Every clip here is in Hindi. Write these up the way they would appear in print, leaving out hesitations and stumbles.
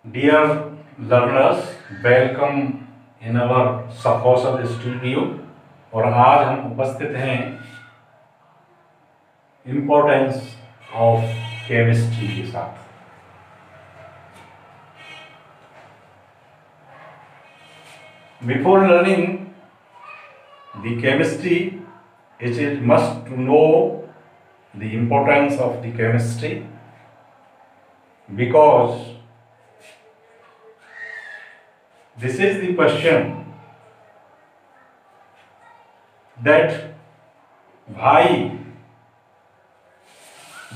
Dear learners, welcome in our सफौसत स्टूडियो। और आज हम उपस्थित हैं इम्पोर्टेंस ऑफ केमिस्ट्री के साथ। Before learning the chemistry it is must to know the importance of the chemistry, because this is the question that why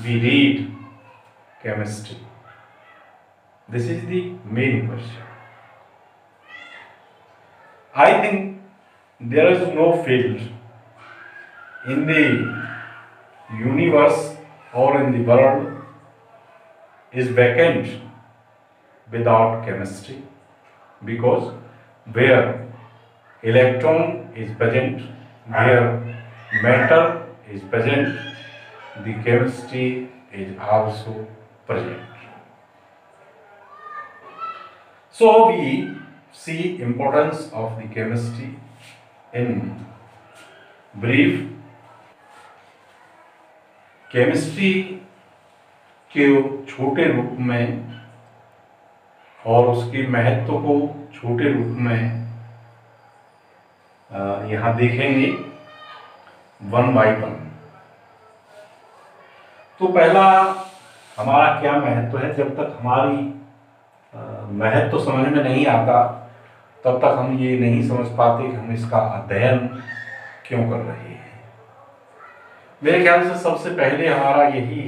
we read chemistry. This is the main question. I think there is no field in the universe or in the world is vacant without chemistry, because where electron is present, where matter is present, the chemistry is also present. So we see importance of the chemistry in brief. Chemistry के छोटे रूप में और उसके महत्व को छोटे रूप में यहाँ देखेंगे वन बाय वन। तो पहला हमारा क्या महत्व है, जब तक हमारी महत्व समझ में नहीं आता तब तक हम ये नहीं समझ पाते कि हम इसका अध्ययन क्यों कर रहे हैं। मेरे ख्याल से सबसे पहले हमारा यही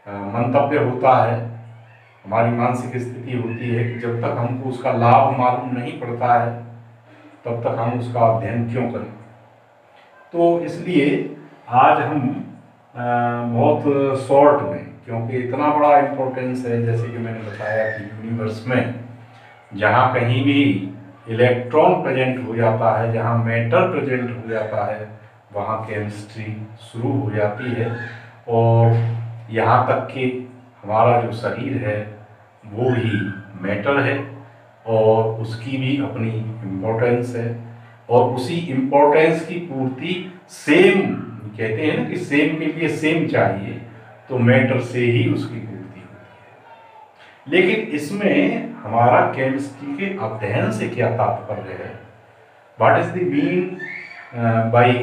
मंतव्य होता है, हमारी मानसिक स्थिति होती है कि जब तक हमको उसका लाभ मालूम नहीं पड़ता है तब तक हम उसका अध्ययन क्यों करें। तो इसलिए आज हम बहुत शॉर्ट में, क्योंकि इतना बड़ा इम्पोर्टेंस है, जैसे कि मैंने बताया कि यूनिवर्स में जहाँ कहीं भी इलेक्ट्रॉन प्रेजेंट हो जाता है, जहाँ मैटर प्रेजेंट हो जाता है, वहाँ केमिस्ट्री शुरू हो जाती है। और यहाँ तक कि हमारा जो शरीर है वो भी मैटर है और उसकी भी अपनी इम्पोर्टेंस है, और उसी इम्पोर्टेंस की पूर्ति सेम, कहते हैं ना कि सेम के लिए सेम चाहिए, तो मैटर से ही उसकी पूर्ति होती है। लेकिन इसमें हमारा केमिस्ट्री के अध्ययन से क्या तात्पर्य है, what is the mean by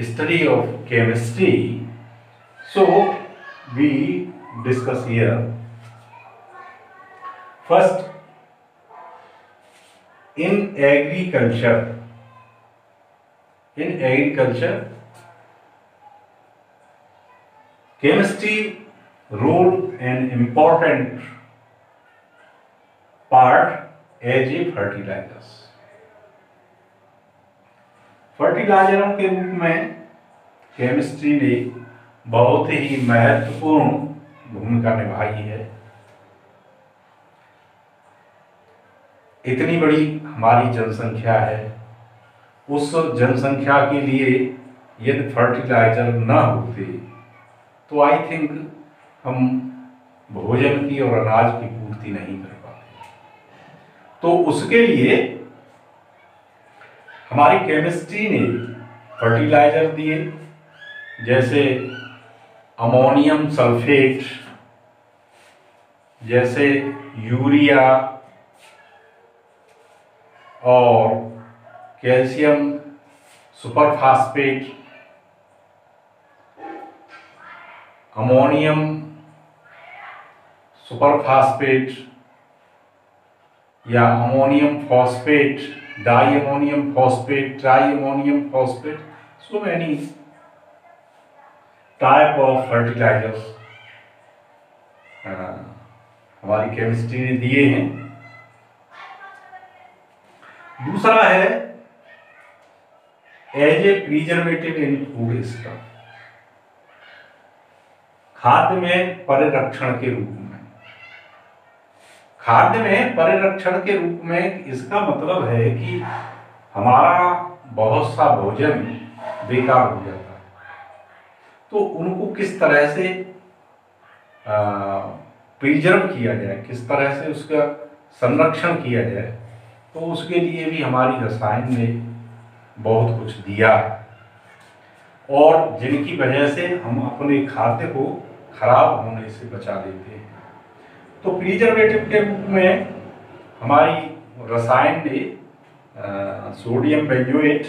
study of chemistry? So we discuss here. First, in agriculture, chemistry role an important part as a fertilizers. फर्टिलाइजरों के रूप में केमिस्ट्री ने बहुत ही महत्वपूर्ण भूमिका निभाई है। इतनी बड़ी हमारी जनसंख्या है, उस जनसंख्या के लिए यदि फर्टिलाइजर न होते तो आई थिंक हम भोजन की और अनाज की पूर्ति नहीं कर पाते। तो उसके लिए हमारी केमिस्ट्री ने फर्टिलाइजर दिए, जैसे अमोनियम सल्फेट, जैसे यूरिया और कैल्शियम सुपरफास्फेट, अमोनियम सुपरफास्फेट या ammonium phosphate, di ammonium phosphate, tri ammonium phosphate, so many type of fertilizers हमारी केमिस्ट्री ने दिए हैं। दूसरा है as a preservative in foodstuff, खाद्य में परिरक्षण के रूप में। खाद्य में परिरक्षण के रूप में इसका मतलब है कि हमारा बहुत सा भोजन बेकार हो जाता है, तो उनको किस तरह से प्रिजर्व किया जाए, किस तरह से उसका संरक्षण किया जाए, तो उसके लिए भी हमारी रसायन ने बहुत कुछ दिया है, और जिनकी वजह से हम अपने खाद्य को खराब होने से बचा लेते हैं। तो प्रिजर्वेटिव के रूप में हमारी रसायन ने सोडियम बेंजोएट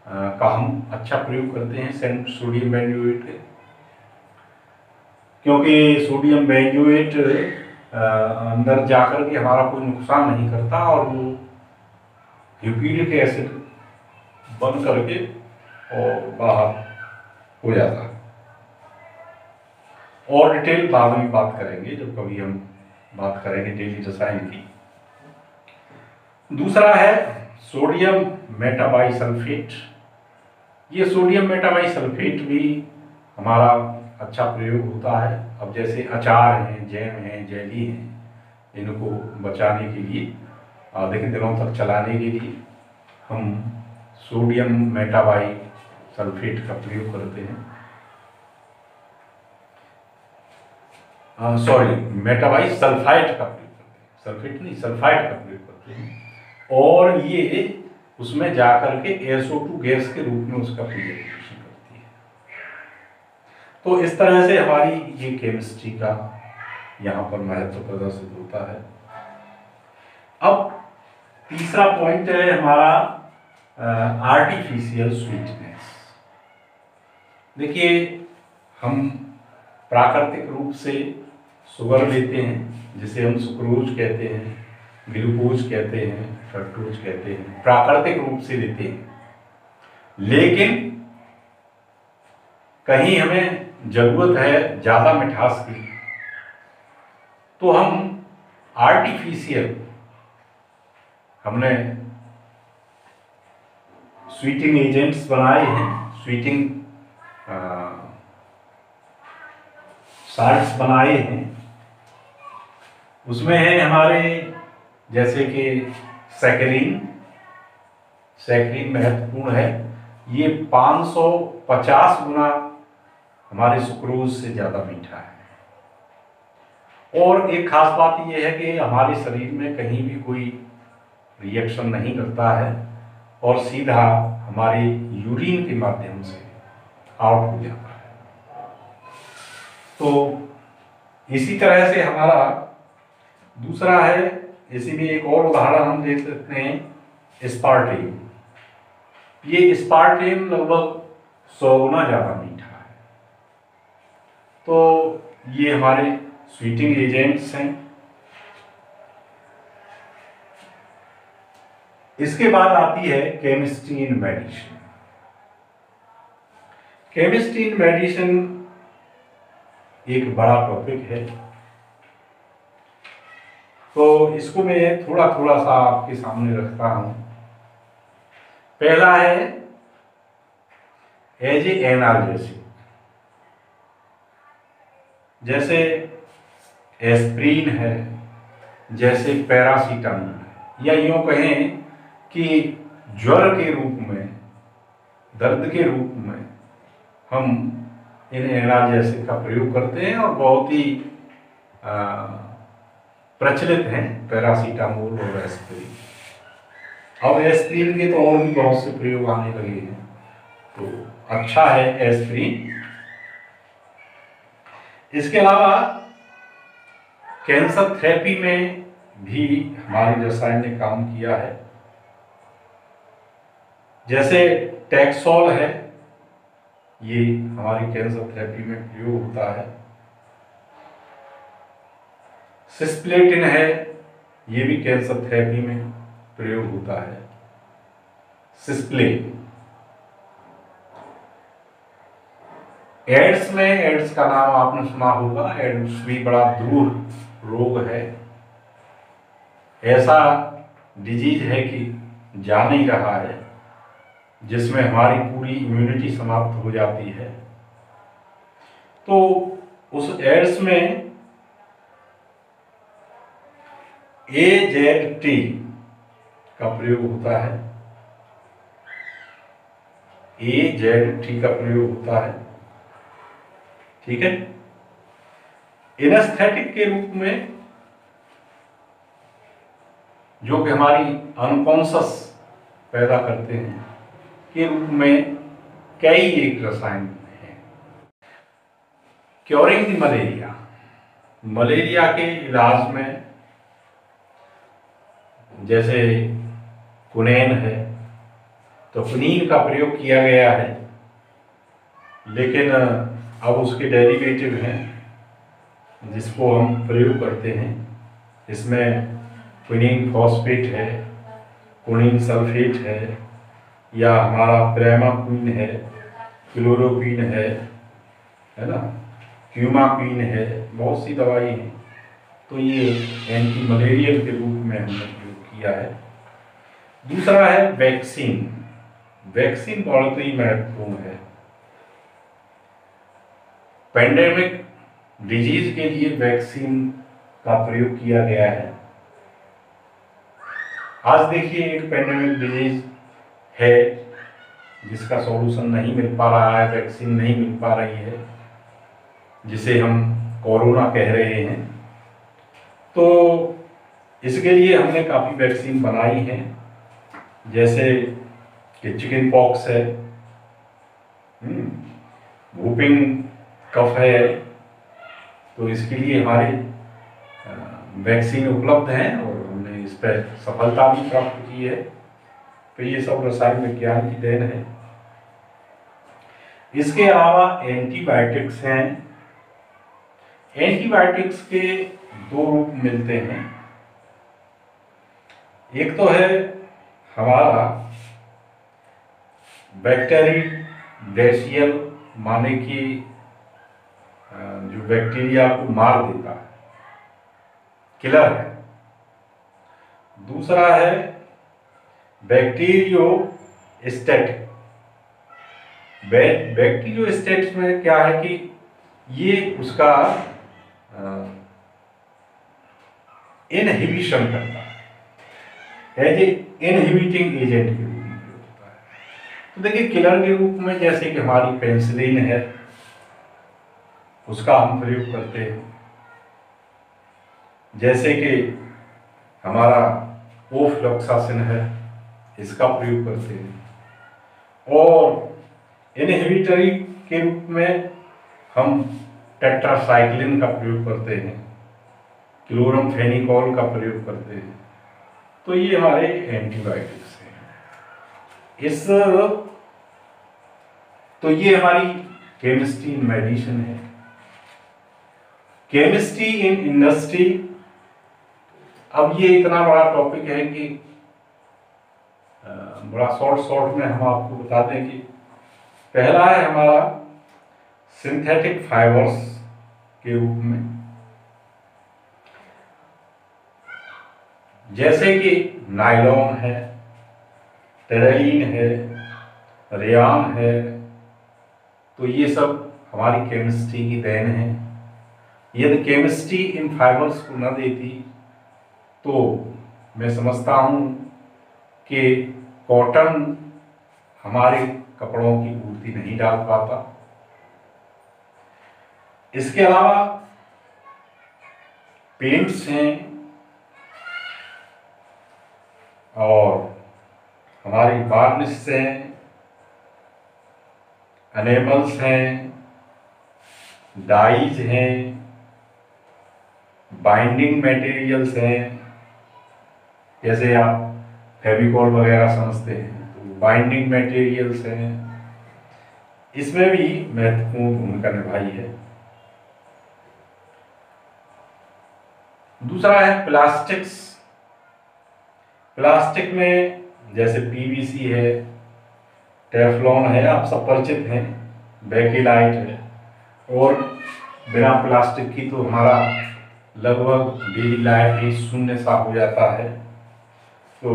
का हम अच्छा प्रयोग करते हैं, सोडियम बेंजोएट के, क्योंकि सोडियम बेंजोएट अंदर जाकर के हमारा कोई नुकसान नहीं करता और वो यूपीरिक एसिड बन करके और बाहर हो जाता है। और डिटेल बाद में बात करेंगे जब कभी हम बात करेंगे डेली रसायन की। दूसरा है सोडियम मेटाबाइसल्फेट। ये सोडियम मेटाबाइसल्फेट भी हमारा अच्छा प्रयोग होता है। अब जैसे अचार हैं, जैम हैं, जेली हैं, इनको बचाने के लिए, अधिक दिनों तक चलाने के लिए हम सोडियम मेटाबाइसल्फेट का प्रयोग करते हैं। सॉरी, मेटाबाइसल्फाइड का प्रयोग करते हैं, सल्फेट नहीं, सल्फाइड का प्रयोग करते हैं, और ये उसमें जाकर के SO2 गैस के रूप में उसका प्रिजर्वेशन करती है। तो इस तरह से हमारी ये केमिस्ट्री का यहाँ पर महत्व प्रदर्शित होता है। अब तीसरा पॉइंट है हमारा आर्टिफिशियल स्वीटनेस। देखिए, हम प्राकृतिक रूप से शुगर लेते हैं, जिसे हम सुक्रोज कहते हैं, ग्लूकोज कहते हैं, फ्रक्टोज कहते हैं, प्राकृतिक रूप से लेते हैं। लेकिन कहीं हमें जरूरत है ज्यादा मिठास की, तो हम आर्टिफिशियल, हमने स्वीटिंग एजेंट्स बनाए हैं, स्वीटिंग साल्ट्स बनाए हैं। उसमें है हमारे जैसे कि सैकरीन महत्वपूर्ण है। ये 550 गुना हमारे सुक्रोज से ज़्यादा मीठा है। और एक खास बात यह है कि हमारे शरीर में कहीं भी कोई रिएक्शन नहीं करता है और सीधा हमारे यूरिन के माध्यम से आउट हो जाता है। तो इसी तरह से हमारा दूसरा है, इसी में एक और उदाहरण हम देख सकते हैं, स्पार्टेन। ये स्पार्टेन लगभग 100 गुना ज़्यादा मीठा है। तो ये हमारे स्वीटिंग एजेंट्स हैं। इसके बाद आती है chemistry in medicine. Chemistry in medicine एक बड़ा टॉपिक है, तो इसको मैं थोड़ा थोड़ा सा आपके सामने रखता हूं। पहला है एज ए एनाल्जेसिक, जैसे एस्प्रिन है, जैसे पैरासीटामोल है, या यूं कहें कि ज्वर के रूप में, दर्द के रूप में हम इन एनाल्जेसिक का प्रयोग करते हैं और बहुत ही प्रचलित हैं पैरासीटामोल और एस्प्रिन। अब एस्प्रिन के तो और भी बहुत से प्रयोग आने लगे हैं, तो अच्छा है एस्प्रिन। इसके अलावा कैंसर थेरेपी में भी हमारी रसायन ने काम किया है। जैसे टैक्सोल है, ये हमारी कैंसर थेरेपी में प्रयोग होता है। सिस्प्लेटिन है, ये भी कैंसर थेरेपी में प्रयोग होता है। सिस्प्लेन। एड्स में, एड्स का नाम आपने सुना होगा, एड्स भी बड़ा दूर रोग है, ऐसा डिजीज है कि जा नहीं रहा है, जिसमें हमारी पूरी इम्यूनिटी समाप्त हो जाती है। तो उस एड्स में AZT का प्रयोग होता है, AZT का प्रयोग होता है, ठीक है। एनेस्थेटिक के रूप में, जो कि हमारी अनकॉन्शस पैदा करते हैं, के रूप में कई एक रसायन हैं। क्योरिंग द मलेरिया, मलेरिया के इलाज में जैसे क्विनैन है, तो क्विनीन का प्रयोग किया गया है, लेकिन अब उसके डेरिवेटिव हैं जिसको हम प्रयोग करते हैं। इसमें क्विनीन फॉस्फेट है, क्विनीन सल्फेट है, या हमारा प्रेमाक्विन है, क्लोरोक्विन है ना, क्यूमाक्विन है, बहुत सी दवाई हैं। तो ये एंटी मलेरियल के रूप में हमने प्रयोग किया है। दूसरा है वैक्सीन। वैक्सीन बहुत ही महत्वपूर्ण है। पेंडेमिक डिजीज के लिए वैक्सीन का प्रयोग किया गया है। आज देखिए एक पेंडेमिक डिजीज है जिसका सॉल्यूशन नहीं मिल पा रहा है, वैक्सीन नहीं मिल पा रही है, जिसे हम कोरोना कह रहे हैं। तो इसके लिए हमने काफ़ी वैक्सीन बनाई हैं, जैसे कि चिकन पॉक्स है, वूपिंग कफ है, तो इसके लिए हमारे वैक्सीन उपलब्ध हैं और हमने इस पर सफलता भी प्राप्त की है। तो ये सब रसायन विज्ञान की देन है। इसके अलावा एंटीबायोटिक्स हैं। एंटीबायोटिक्स के दो रूप मिलते हैं। एक तो है हमारा बैक्टीरियल, माने कि जो बैक्टीरिया को मार देता है, किलर है। दूसरा है बैक्टीरियोस्टैटिक। बैक्टीरियोस्टैटिक में क्या है कि ये उसका इनहिबिशन करता है, एज ए इनहिबिटिंग एजेंट के रूप में होता है। तो देखिए किलर के रूप में जैसे कि हमारी पेनिसिलिन है, उसका हम प्रयोग करते हैं। जैसे कि हमारा ओफ्लॉक्सासिन है, इसका प्रयोग करते हैं। और इनहिबिटरी के रूप में हम टेट्रासाइक्लिन का प्रयोग करते हैं, क्लोरमफेनिकोल का प्रयोग करते हैं। तो ये हमारे एंटीबायोटिक्स हैं। तो ये हमारी केमिस्ट्री इन मेडिसिन है। केमिस्ट्री इन इंडस्ट्री, अब ये इतना बड़ा टॉपिक है कि बड़ा शॉर्ट में हम आपको बता दें कि पहला है हमारा सिंथेटिक फाइबर्स के रूप में, जैसे कि नायलॉन है, टेरेलिन है, रेयान है। तो ये सब हमारी केमिस्ट्री की देन है। यदि केमिस्ट्री इन फाइबर्स को न देती तो मैं समझता हूँ कि कॉटन हमारे कपड़ों की पूर्ति नहीं डाल पाता। इसके अलावा पेंट्स हैं और हमारी वार्निश हैं, एनेमल्स हैं, डाइज हैं, बाइंडिंग मटेरियल्स हैं। जैसे आप फेविकॉल वगैरह समझते हैं, तो बाइंडिंग मटेरियल्स हैं, इसमें भी महत्वपूर्ण भूमिका निभाई है। दूसरा है प्लास्टिक्स। प्लास्टिक में जैसे पीवीसी है, टेफ्लॉन है, आप सब परिचित हैं, बेकिलाइट है। और बिना प्लास्टिक की तो हमारा लगभग डेली लाइफ ही शून्य सा हो जाता है। तो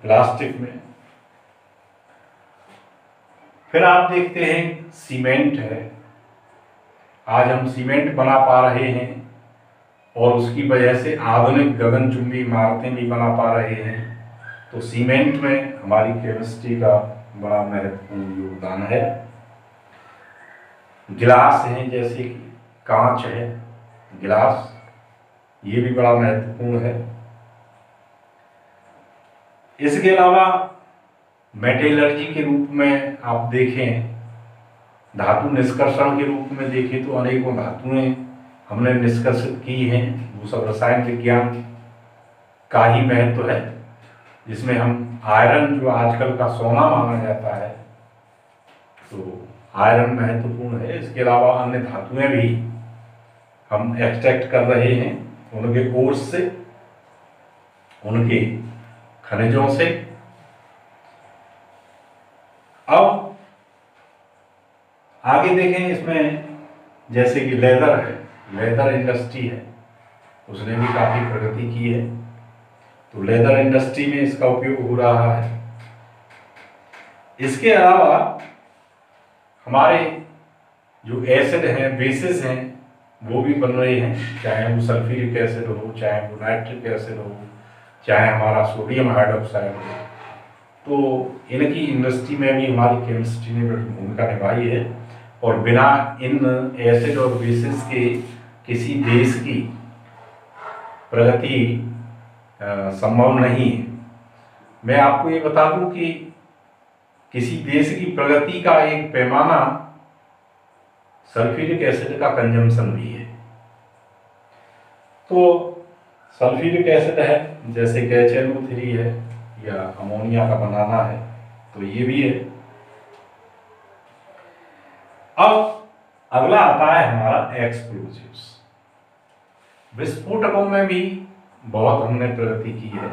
प्लास्टिक में फिर आप देखते हैं सीमेंट है। आज हम सीमेंट बना पा रहे हैं और उसकी वजह से आधुनिक गगनचुंबी इमारतें भी बना पा रहे हैं। तो सीमेंट में हमारी केमिस्ट्री का बड़ा महत्वपूर्ण योगदान है। गिलास हैं, जैसे कि कांच है, गिलास, ये भी बड़ा महत्वपूर्ण है। इसके अलावा मेटलर्जी के रूप में आप देखें, धातु निष्कर्षण के रूप में देखें तो अनेकों धातुएं हमने निष्कर्षित की हैं। वो सब रसायन विज्ञान का ही महत्व है, जिसमें हम आयरन, जो आजकल का सोना माना जाता है, तो आयरन महत्वपूर्ण है। इसके अलावा अन्य धातुएं भी हम एक्सट्रैक्ट कर रहे हैं उनके कोर्स से, उनके खनिजों से। अब आगे देखें, इसमें जैसे कि लेदर है, लेदर इंडस्ट्री है, उसने भी काफ़ी प्रगति की है, तो लेदर इंडस्ट्री में इसका उपयोग हो रहा है। इसके अलावा हमारे जो एसिड हैं, बेसिस हैं, वो भी बन रहे हैं, चाहे वो सल्फ्यूरिक एसिड हो, चाहे वो नाइट्रिक एसिड हो, चाहे हमारा सोडियम हाइड्रोक्साइड हो। तो इनकी इंडस्ट्री में भी हमारी केमिस्ट्री ने बड़ी भूमिका निभाई है, और बिना इन एसिड और बेसिस के किसी देश की प्रगति संभव नहीं है। मैं आपको ये बता दूं कि किसी देश की प्रगति का एक पैमाना सल्फ्यूरिक एसिड का कंजम्पशन भी है। तो सल्फ्यूरिक एसिड है, जैसे कि HNO3 है या अमोनिया का बनाना है, तो ये भी है। अब अगला आता है हमारा एक्सप्लोजिव्स। विस्फोटकों में भी बहुत हमने प्रगति की है,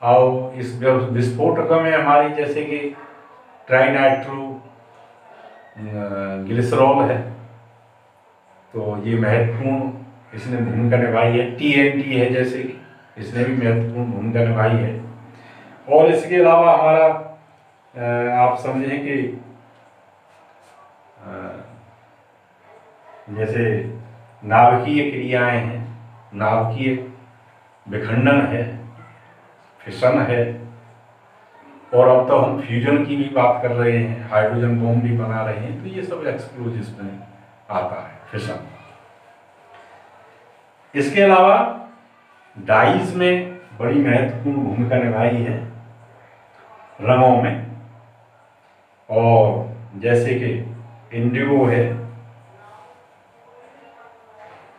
और इस विस्फोटकों में हमारी जैसे कि ट्राइनाइट्रो ग्लिसरॉल है, तो ये महत्वपूर्ण इसने भूमिका निभाई है। TNT है जैसे कि, इसने भी महत्वपूर्ण भूमिका निभाई है। और इसके अलावा हमारा आप समझें कि जैसे नाभिकीय क्रियाएं हैं, नाभिकीय विखंडन है, फिशन है, और अब तो हम फ्यूजन की भी बात कर रहे हैं, हाइड्रोजन बॉम्ब भी बना रहे हैं, तो ये सब एक्सप्लोजिव्स में आता है, फिशन। इसके अलावा डाइज में बड़ी महत्वपूर्ण भूमिका निभाई है रंगों में, और जैसे कि इंडिगो है,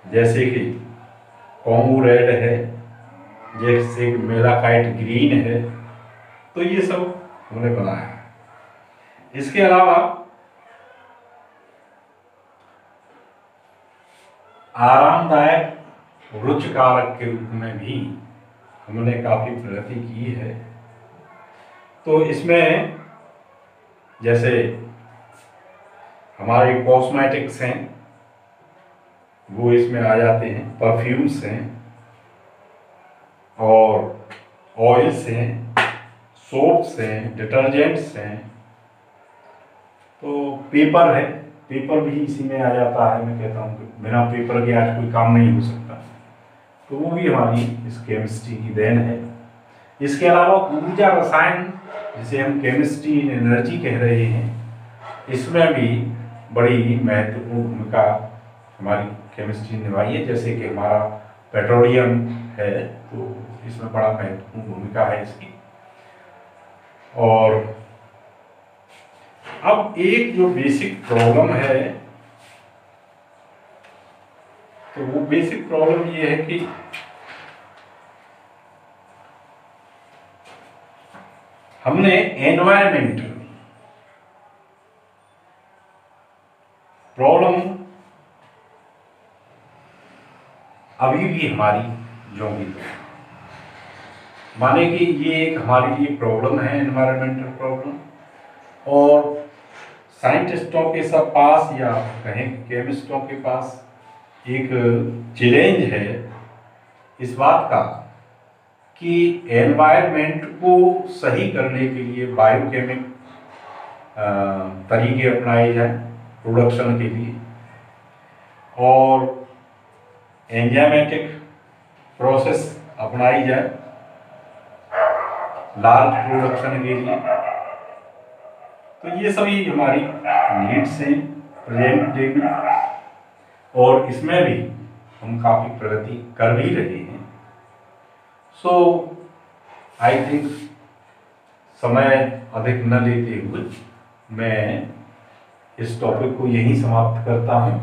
जैसे कि कॉन्गो रेड है, जैसे मेलाकाइट ग्रीन है, तो ये सब हमने बनाया है। इसके अलावा आरामदायक रुचिकारक के रूप में भी हमने काफ़ी प्रगति की है। तो इसमें जैसे हमारे कॉस्मेटिक्स हैं, वो इसमें आ जाते हैं, परफ्यूम्स हैं, और ऑयल्स हैं, सोप्स हैं, डिटर्जेंट्स हैं, तो पेपर है, पेपर भी इसी में आ जाता है। मैं कहता हूँ कि बिना पेपर के आज कोई काम नहीं हो सकता, तो वो भी हमारी इस केमिस्ट्री की देन है। इसके अलावा ऊर्जा रसायन, जिसे हम केमिस्ट्री इन एनर्जी कह रहे हैं, इसमें भी बड़ी महत्वपूर्ण भूमिका हमारी केमिस्ट्री निभाई है। जैसे कि हमारा पेट्रोलियम है, तो इसमें बड़ा महत्वपूर्ण भूमिका है इसकी। और अब एक जो बेसिक प्रॉब्लम है, तो वो बेसिक प्रॉब्लम ये है कि हमने एनवायरमेंटल प्रॉब्लम अभी भी हमारी जो भी तो माने कि ये एक हमारे लिए प्रॉब्लम है, एनवायरमेंटल प्रॉब्लम, और साइंटिस्टों के सब पास, या कहें केमिस्टों के पास एक चैलेंज है इस बात का कि एनवायरनमेंट को सही करने के लिए बायोकेमिक तरीके अपनाए जाएं प्रोडक्शन के लिए, और एंजाइमेटिक प्रोसेस अपनाई जाए लार्ज प्रोडक्शन के लिए। तो ये सभी हमारी नीड्स हैं प्रेजेंट डे में, और इसमें भी हम काफ़ी प्रगति कर भी रहे हैं। सो आई थिंक समय अधिक न लेते हुए मैं इस टॉपिक को यहीं समाप्त करता हूँ,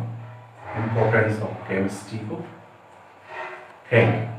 इम्पोर्टेंस ऑफ केमिस्ट्री को। Thank you.